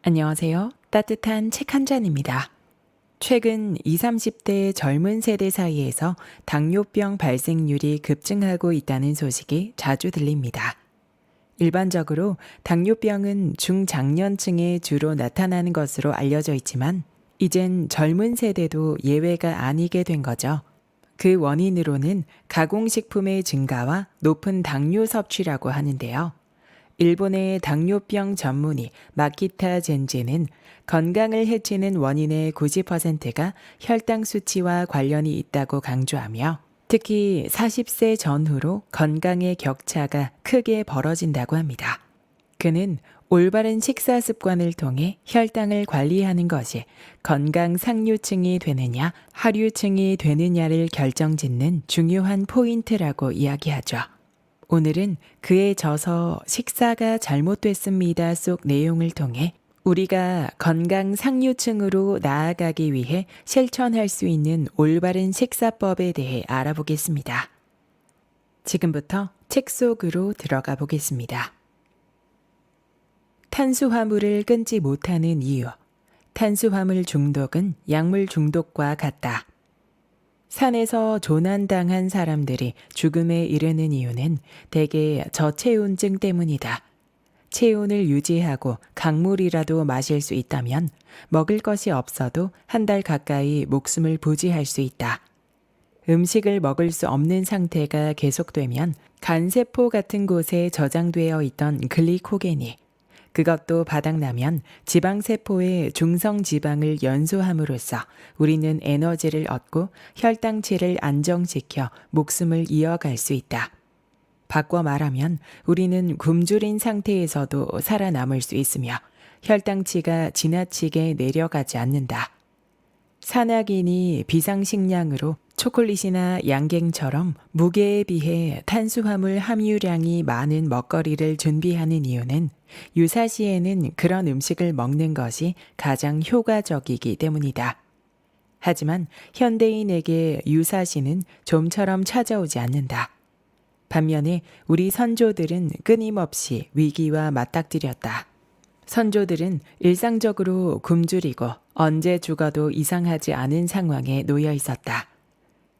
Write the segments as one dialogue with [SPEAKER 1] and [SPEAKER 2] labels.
[SPEAKER 1] 안녕하세요. 따뜻한 책 한 잔입니다. 최근 20, 30대 젊은 세대 사이에서 당뇨병 발생률이 급증하고 있다는 소식이 자주 들립니다. 일반적으로 당뇨병은 중장년층에 주로 나타나는 것으로 알려져 있지만, 이젠 젊은 세대도 예외가 아니게 된 거죠. 그 원인으로는 가공식품의 증가와 높은 당류 섭취라고 하는데요. 일본의 당뇨병 전문의 마키타 젠지는 건강을 해치는 원인의 90%가 혈당 수치와 관련이 있다고 강조하며, 특히 40세 전후로 건강의 격차가 크게 벌어진다고 합니다. 그는 올바른 식사 습관을 통해 혈당을 관리하는 것이 건강 상류층이 되느냐 하류층이 되느냐를 결정짓는 중요한 포인트라고 이야기하죠. 오늘은 그의 저서 식사가 잘못됐습니다 속 내용을 통해 우리가 건강 상류층으로 나아가기 위해 실천할 수 있는 올바른 식사법에 대해 알아보겠습니다. 지금부터 책 속으로 들어가 보겠습니다. 탄수화물을 끊지 못하는 이유. 탄수화물 중독은 약물 중독과 같다. 산에서 조난당한 사람들이 죽음에 이르는 이유는 대개 저체온증 때문이다. 체온을 유지하고 강물이라도 마실 수 있다면 먹을 것이 없어도 한 달 가까이 목숨을 부지할 수 있다. 음식을 먹을 수 없는 상태가 계속되면 간세포 같은 곳에 저장되어 있던 글리코겐이, 그것도 바닥나면 지방세포의 중성지방을 연소함으로써 우리는 에너지를 얻고 혈당치를 안정시켜 목숨을 이어갈 수 있다. 바꿔 말하면 우리는 굶주린 상태에서도 살아남을 수 있으며 혈당치가 지나치게 내려가지 않는다. 산악인이 비상식량으로 초콜릿이나 양갱처럼 무게에 비해 탄수화물 함유량이 많은 먹거리를 준비하는 이유는 유사시에는 그런 음식을 먹는 것이 가장 효과적이기 때문이다. 하지만 현대인에게 유사시는 좀처럼 찾아오지 않는다. 반면에 우리 선조들은 끊임없이 위기와 맞닥뜨렸다. 선조들은 일상적으로 굶주리고 언제 죽어도 이상하지 않은 상황에 놓여 있었다.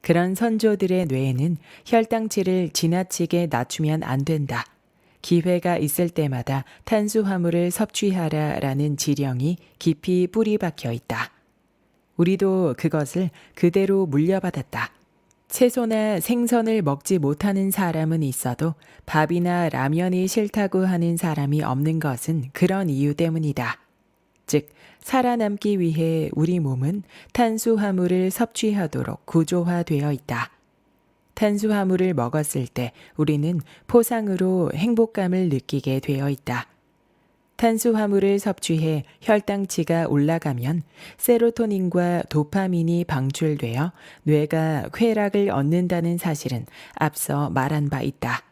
[SPEAKER 1] 그런 선조들의 뇌에는 혈당치를 지나치게 낮추면 안 된다. 기회가 있을 때마다 탄수화물을 섭취하라라는 지령이 깊이 뿌리 박혀 있다. 우리도 그것을 그대로 물려받았다. 채소나 생선을 먹지 못하는 사람은 있어도 밥이나 라면이 싫다고 하는 사람이 없는 것은 그런 이유 때문이다. 즉, 살아남기 위해 우리 몸은 탄수화물을 섭취하도록 구조화되어 있다. 탄수화물을 먹었을 때 우리는 포상으로 행복감을 느끼게 되어 있다. 탄수화물을 섭취해 혈당치가 올라가면 세로토닌과 도파민이 방출되어 뇌가 쾌락을 얻는다는 사실은 앞서 말한 바 있다.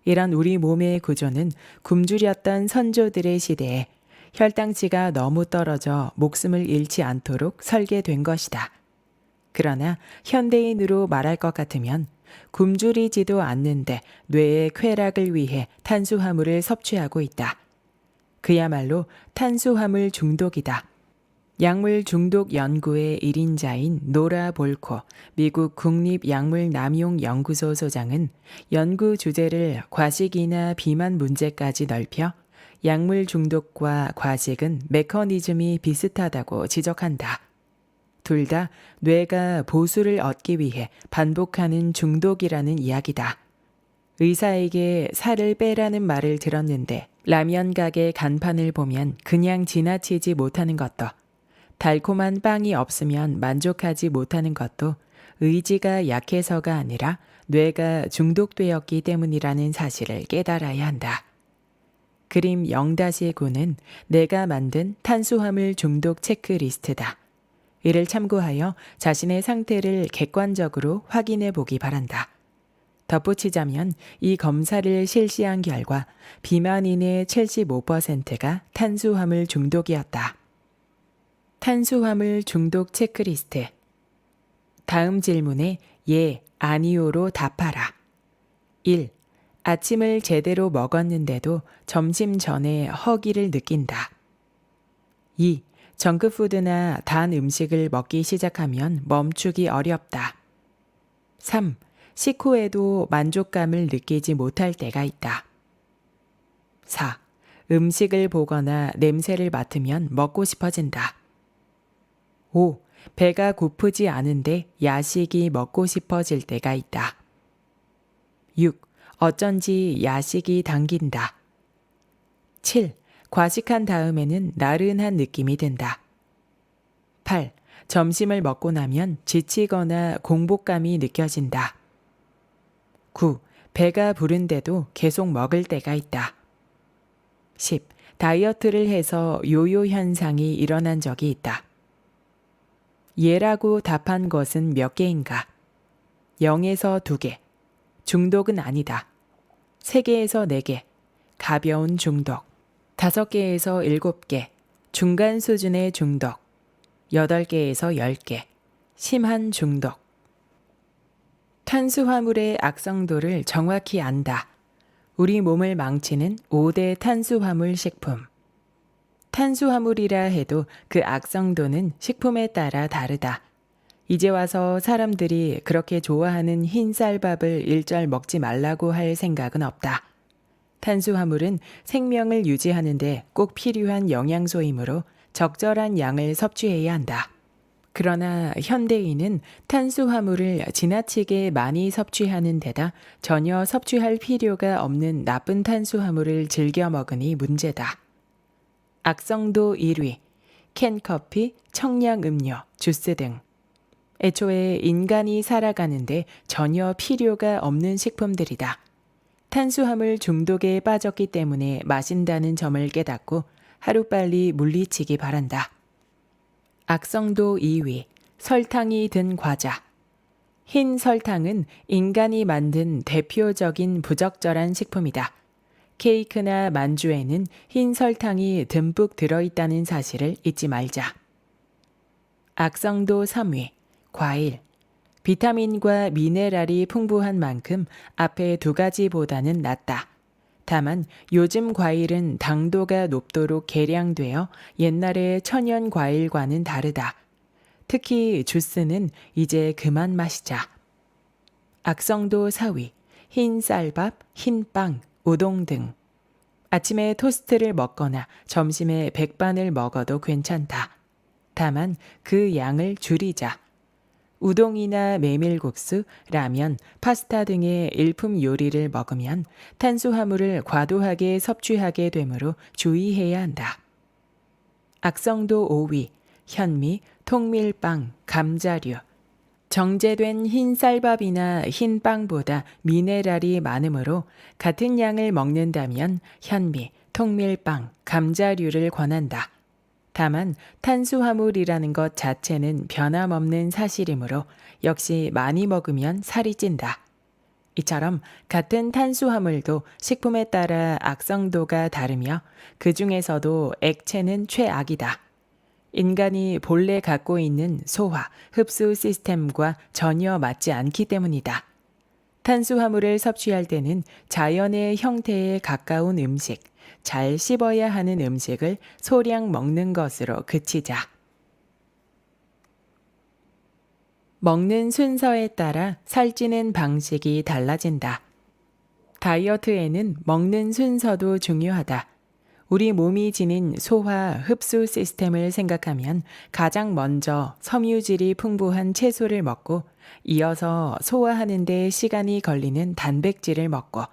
[SPEAKER 1] 이런 우리 몸의 구조는 굶주렸던 선조들의 시대에 혈당치가 너무 떨어져 목숨을 잃지 않도록 설계된 것이다. 그러나 현대인으로 말할 것 같으면 굶주리지도 않는데 뇌의 쾌락을 위해 탄수화물을 섭취하고 있다. 그야말로 탄수화물 중독이다. 약물 중독 연구의 1인자인 노라 볼코 미국 국립약물남용연구소 소장은 연구 주제를 과식이나 비만 문제까지 넓혀 약물 중독과 과식은 메커니즘이 비슷하다고 지적한다. 둘 다 뇌가 보수를 얻기 위해 반복하는 중독이라는 이야기다. 의사에게 살을 빼라는 말을 들었는데 라면 가게 간판을 보면 그냥 지나치지 못하는 것도, 달콤한 빵이 없으면 만족하지 못하는 것도 의지가 약해서가 아니라 뇌가 중독되었기 때문이라는 사실을 깨달아야 한다. 그림 0-9는 내가 만든 탄수화물 중독 체크리스트다. 이를 참고하여 자신의 상태를 객관적으로 확인해 보기 바란다. 덧붙이자면 이 검사를 실시한 결과 비만인의 75%가 탄수화물 중독이었다. 탄수화물 중독 체크리스트. 다음 질문에 예, 아니요로 답하라. 1. 아침을 제대로 먹었는데도 점심 전에 허기를 느낀다. 2. 정크푸드나 단 음식을 먹기 시작하면 멈추기 어렵다. 3. 식후에도 만족감을 느끼지 못할 때가 있다. 4. 음식을 보거나 냄새를 맡으면 먹고 싶어진다. 5. 배가 고프지 않은데 야식이 먹고 싶어질 때가 있다. 6. 어쩐지 야식이 당긴다. 7. 과식한 다음에는 나른한 느낌이 든다. 8. 점심을 먹고 나면 지치거나 공복감이 느껴진다. 9. 배가 부른데도 계속 먹을 때가 있다. 10. 다이어트를 해서 요요 현상이 일어난 적이 있다. 예라고 답한 것은 몇 개인가? 0에서 2개. 중독은 아니다. 3개에서 4개. 가벼운 중독. 5개에서 7개. 중간 수준의 중독. 8개에서 10개. 심한 중독. 탄수화물의 악성도를 정확히 안다. 우리 몸을 망치는 5대 탄수화물 식품. 탄수화물이라 해도 그 악성도는 식품에 따라 다르다. 이제 와서 사람들이 그렇게 좋아하는 흰 쌀밥을 일절 먹지 말라고 할 생각은 없다. 탄수화물은 생명을 유지하는데 꼭 필요한 영양소이므로 적절한 양을 섭취해야 한다. 그러나 현대인은 탄수화물을 지나치게 많이 섭취하는 데다 전혀 섭취할 필요가 없는 나쁜 탄수화물을 즐겨 먹으니 문제다. 악성도 1위, 캔커피, 청량음료, 주스 등. 애초에 인간이 살아가는데 전혀 필요가 없는 식품들이다. 탄수화물 중독에 빠졌기 때문에 마신다는 점을 깨닫고 하루빨리 물리치기 바란다. 악성도 2위, 설탕이 든 과자. 흰 설탕은 인간이 만든 대표적인 부적절한 식품이다. 케이크나 만주에는 흰 설탕이 듬뿍 들어있다는 사실을 잊지 말자. 악성도 3위, 과일. 비타민과 미네랄이 풍부한 만큼 앞에 2가지보다는 낫다. 다만 요즘 과일은 당도가 높도록 개량되어 옛날의 천연 과일과는 다르다. 특히 주스는 이제 그만 마시자. 악성도 4위, 흰 쌀밥, 흰 빵, 우동 등. 아침에 토스트를 먹거나 점심에 백반을 먹어도 괜찮다. 다만 그 양을 줄이자. 우동이나 메밀국수, 라면, 파스타 등의 일품 요리를 먹으면 탄수화물을 과도하게 섭취하게 되므로 주의해야 한다. 악성도 5위, 현미, 통밀빵, 감자류. 정제된 흰 쌀밥이나 흰 빵보다 미네랄이 많으므로 같은 양을 먹는다면 현미, 통밀빵, 감자류를 권한다. 다만 탄수화물이라는 것 자체는 변함없는 사실이므로 역시 많이 먹으면 살이 찐다. 이처럼 같은 탄수화물도 식품에 따라 악성도가 다르며 그 중에서도 액체는 최악이다. 인간이 본래 갖고 있는 소화, 흡수 시스템과 전혀 맞지 않기 때문이다. 탄수화물을 섭취할 때는 자연의 형태에 가까운 음식, 잘 씹어야 하는 음식을 소량 먹는 것으로 그치자. 먹는 순서에 따라 살찌는 방식이 달라진다. 다이어트에는 먹는 순서도 중요하다. 우리 몸이 지닌 소화, 흡수 시스템을 생각하면 가장 먼저 섬유질이 풍부한 채소를 먹고 이어서 소화하는 데 시간이 걸리는 단백질을 먹고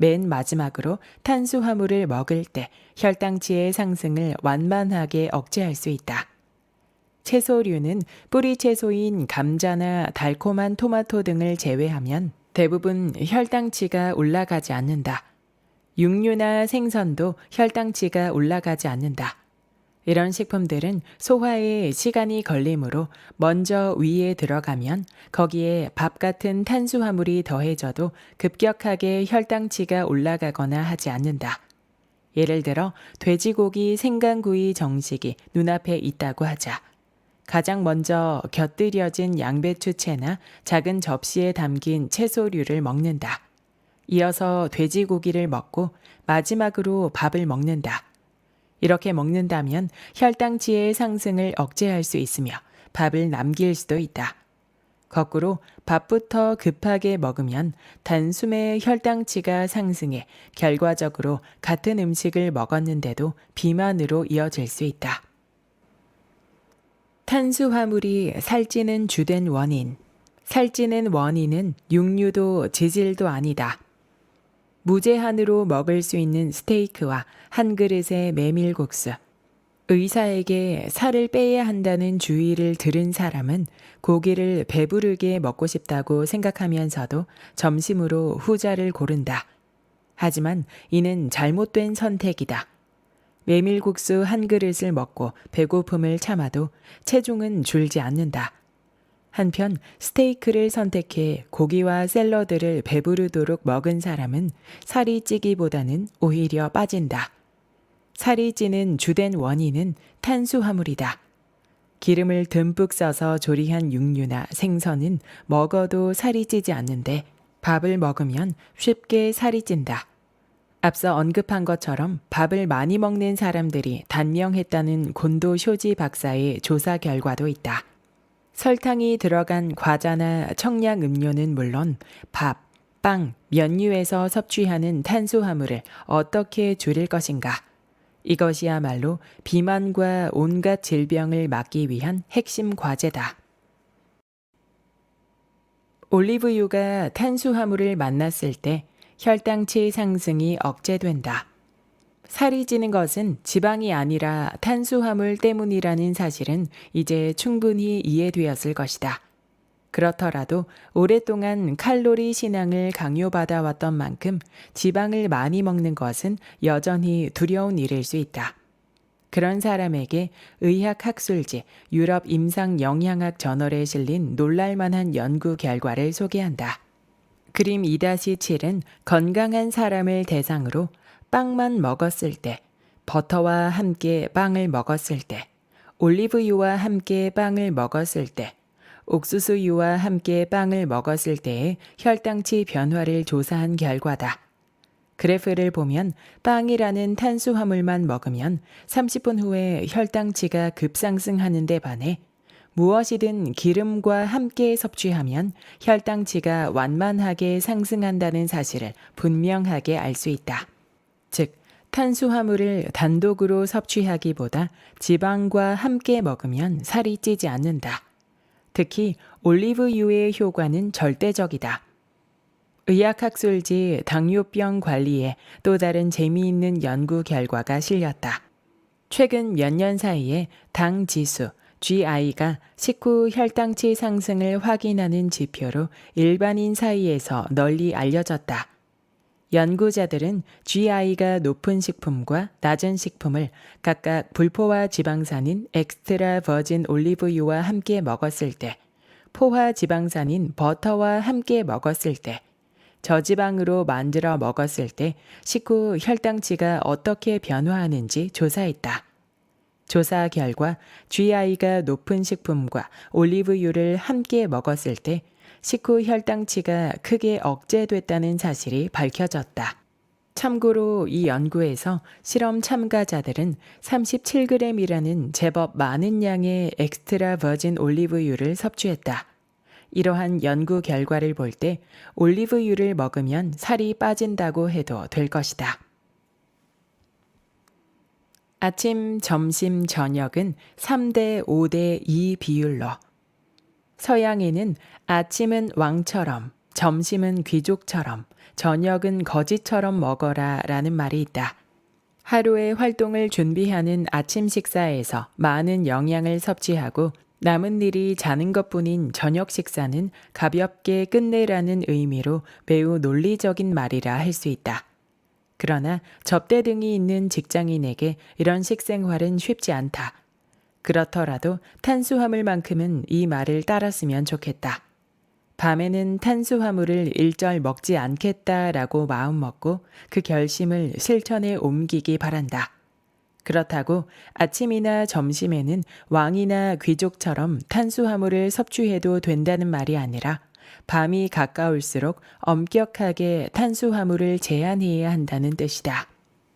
[SPEAKER 1] 맨 마지막으로 탄수화물을 먹을 때 혈당치의 상승을 완만하게 억제할 수 있다. 채소류는 뿌리 채소인 감자나 달콤한 토마토 등을 제외하면 대부분 혈당치가 올라가지 않는다. 육류나 생선도 혈당치가 올라가지 않는다. 이런 식품들은 소화에 시간이 걸리므로 먼저 위에 들어가면 거기에 밥 같은 탄수화물이 더해져도 급격하게 혈당치가 올라가거나 하지 않는다. 예를 들어 돼지고기 생강구이 정식이 눈앞에 있다고 하자. 가장 먼저 곁들여진 양배추채나 작은 접시에 담긴 채소류를 먹는다. 이어서 돼지고기를 먹고 마지막으로 밥을 먹는다. 이렇게 먹는다면 혈당치의 상승을 억제할 수 있으며 밥을 남길 수도 있다. 거꾸로 밥부터 급하게 먹으면 단숨에 혈당치가 상승해 결과적으로 같은 음식을 먹었는데도 비만으로 이어질 수 있다. 탄수화물이 살찌는 주된 원인. 살찌는 원인은 육류도 지질도 아니다. 무제한으로 먹을 수 있는 스테이크와 한 그릇의 메밀국수. 의사에게 살을 빼야 한다는 주의를 들은 사람은 고기를 배부르게 먹고 싶다고 생각하면서도 점심으로 후자를 고른다. 하지만 이는 잘못된 선택이다. 메밀국수 한 그릇을 먹고 배고픔을 참아도 체중은 줄지 않는다. 한편 스테이크를 선택해 고기와 샐러드를 배부르도록 먹은 사람은 살이 찌기보다는 오히려 빠진다. 살이 찌는 주된 원인은 탄수화물이다. 기름을 듬뿍 써서 조리한 육류나 생선은 먹어도 살이 찌지 않는데 밥을 먹으면 쉽게 살이 찐다. 앞서 언급한 것처럼 밥을 많이 먹는 사람들이 단명했다는 곤도 쇼지 박사의 조사 결과도 있다. 설탕이 들어간 과자나 청량 음료는 물론 밥, 빵, 면류에서 섭취하는 탄수화물을 어떻게 줄일 것인가? 이것이야말로 비만과 온갖 질병을 막기 위한 핵심 과제다. 올리브유가 탄수화물을 만났을 때 혈당치 상승이 억제된다. 살이 찌는 것은 지방이 아니라 탄수화물 때문이라는 사실은 이제 충분히 이해되었을 것이다. 그렇더라도 오랫동안 칼로리 신앙을 강요받아 왔던 만큼 지방을 많이 먹는 것은 여전히 두려운 일일 수 있다. 그런 사람에게 의학학술지 유럽 임상영양학 저널에 실린 놀랄만한 연구 결과를 소개한다. 그림 2-7은 건강한 사람을 대상으로 빵만 먹었을 때, 버터와 함께 빵을 먹었을 때, 올리브유와 함께 빵을 먹었을 때, 옥수수유와 함께 빵을 먹었을 때의 혈당치 변화를 조사한 결과다. 그래프를 보면 빵이라는 탄수화물만 먹으면 30분 후에 혈당치가 급상승하는 데 반해 무엇이든 기름과 함께 섭취하면 혈당치가 완만하게 상승한다는 사실을 분명하게 알 수 있다. 즉, 탄수화물을 단독으로 섭취하기보다 지방과 함께 먹으면 살이 찌지 않는다. 특히 올리브유의 효과는 절대적이다. 의학학술지 당뇨병 관리에 또 다른 재미있는 연구 결과가 실렸다. 최근 몇 년 사이에 당 지수, GI가 식후 혈당치 상승을 확인하는 지표로 일반인 사이에서 널리 알려졌다. 연구자들은 GI가 높은 식품과 낮은 식품을 각각 불포화 지방산인 엑스트라 버진 올리브유와 함께 먹었을 때, 포화 지방산인 버터와 함께 먹었을 때, 저지방으로 만들어 먹었을 때 식후 혈당치가 어떻게 변화하는지 조사했다. 조사 결과 GI가 높은 식품과 올리브유를 함께 먹었을 때 식후 혈당치가 크게 억제됐다는 사실이 밝혀졌다. 참고로 이 연구에서 실험 참가자들은 37g이라는 제법 많은 양의 엑스트라 버진 올리브유를 섭취했다. 이러한 연구 결과를 볼 때 올리브유를 먹으면 살이 빠진다고 해도 될 것이다. 아침, 점심, 저녁은 3대 5대 2 비율로. 서양에는 아침은 왕처럼, 점심은 귀족처럼, 저녁은 거지처럼 먹어라 라는 말이 있다. 하루의 활동을 준비하는 아침 식사에서 많은 영양을 섭취하고 남은 일이 자는 것뿐인 저녁 식사는 가볍게 끝내라는 의미로 매우 논리적인 말이라 할 수 있다. 그러나 접대 등이 있는 직장인에게 이런 식생활은 쉽지 않다. 그렇더라도 탄수화물만큼은 이 말을 따랐으면 좋겠다. 밤에는 탄수화물을 일절 먹지 않겠다라고 마음먹고 그 결심을 실천에 옮기기 바란다. 그렇다고 아침이나 점심에는 왕이나 귀족처럼 탄수화물을 섭취해도 된다는 말이 아니라 밤이 가까울수록 엄격하게 탄수화물을 제한해야 한다는 뜻이다.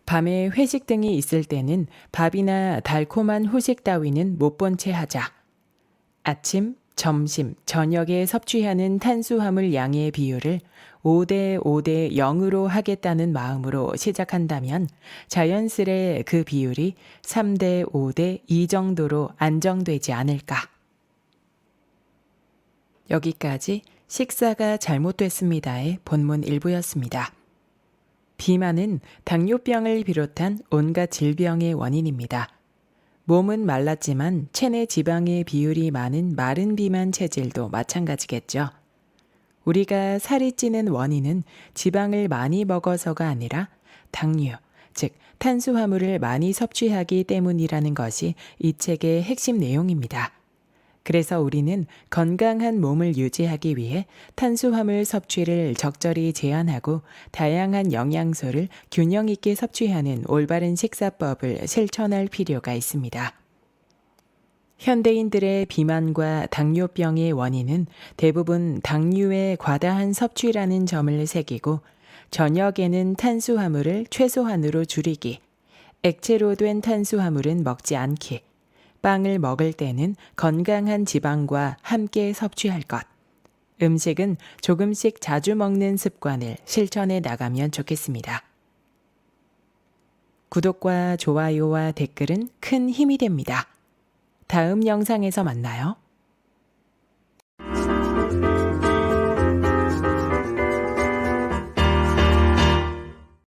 [SPEAKER 1] 밤에 회식 등이 있을 때는 밥이나 달콤한 후식 따위는 못 본 채 하자. 아침, 점심, 저녁에 섭취하는 탄수화물 양의 비율을 5대 5대 0으로 하겠다는 마음으로 시작한다면 자연스레 그 비율이 3대 5대 2 정도로 안정되지 않을까. 여기까지 식사가 잘못됐습니다의 본문 일부였습니다. 비만은 당뇨병을 비롯한 온갖 질병의 원인입니다. 몸은 말랐지만 체내 지방의 비율이 많은 마른 비만 체질도 마찬가지겠죠. 우리가 살이 찌는 원인은 지방을 많이 먹어서가 아니라 당류, 즉 탄수화물을 많이 섭취하기 때문이라는 것이 이 책의 핵심 내용입니다. 그래서 우리는 건강한 몸을 유지하기 위해 탄수화물 섭취를 적절히 제한하고 다양한 영양소를 균형 있게 섭취하는 올바른 식사법을 실천할 필요가 있습니다. 현대인들의 비만과 당뇨병의 원인은 대부분 당류의 과다한 섭취라는 점을 새기고 저녁에는 탄수화물을 최소한으로 줄이기, 액체로 된 탄수화물은 먹지 않기, 빵을 먹을 때는 건강한 지방과 함께 섭취할 것. 음식은 조금씩 자주 먹는 습관을 실천해 나가면 좋겠습니다. 구독과 좋아요와 댓글은 큰 힘이 됩니다. 다음 영상에서 만나요.